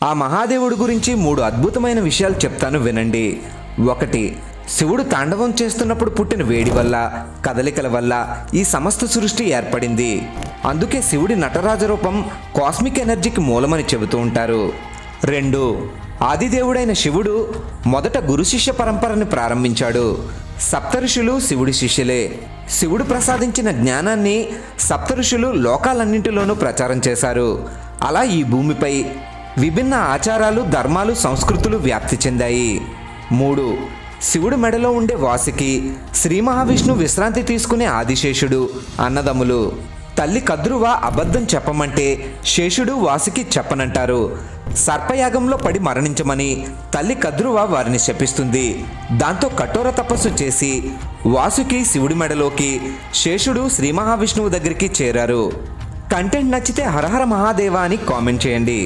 ఆ మహాదేవుడి గురించి 3 అద్భుతమైన విషయాలు చెప్తాను వినండి. 1. శివుడు తాండవం చేస్తున్నప్పుడు పుట్టిన వేడి వల్ల, కదలికల వల్ల ఈ సమస్త సృష్టి ఏర్పడింది. అందుకే శివుడి నటరాజ రూపం కాస్మిక్ ఎనర్జీకి మూలమని చెబుతూ ఉంటారు. 2. ఆదిదేవుడైన శివుడు మొదట గురు శిష్య పరంపరని ప్రారంభించాడు. సప్తఋషులు శివుడి శిష్యులే. శివుడు ప్రసాదించిన జ్ఞానాన్ని సప్తఋషులు లోకాలన్నింటిలోనూ ప్రచారం చేశారు. అలా ఈ భూమిపై విభిన్న ఆచారాలు, ధర్మాలు, సంస్కృతులు వ్యాప్తి చెందాయి. 3. శివుడి మెడలో ఉండే వాసుకి, శ్రీ మహావిష్ణు విశ్రాంతి తీసుకునే ఆదిశేషుడు అన్నదమ్ములు. తల్లి కద్రువ అబద్ధం చెప్పమంటే శేషుడు వాసుకి చెప్పనంటారు. సర్పయాగంలో పడి మరణించమని తల్లి కద్రువ వారిని శపిస్తుంది. దాంతో కఠోర తపస్సు చేసి వాసుకి శివుడి మెడలోకి, శేషుడు శ్రీ మహావిష్ణువు దగ్గరికి చేరారు. కంటెంట్ నచ్చితే హరహర మహాదేవ అని కామెంట్ చేయండి.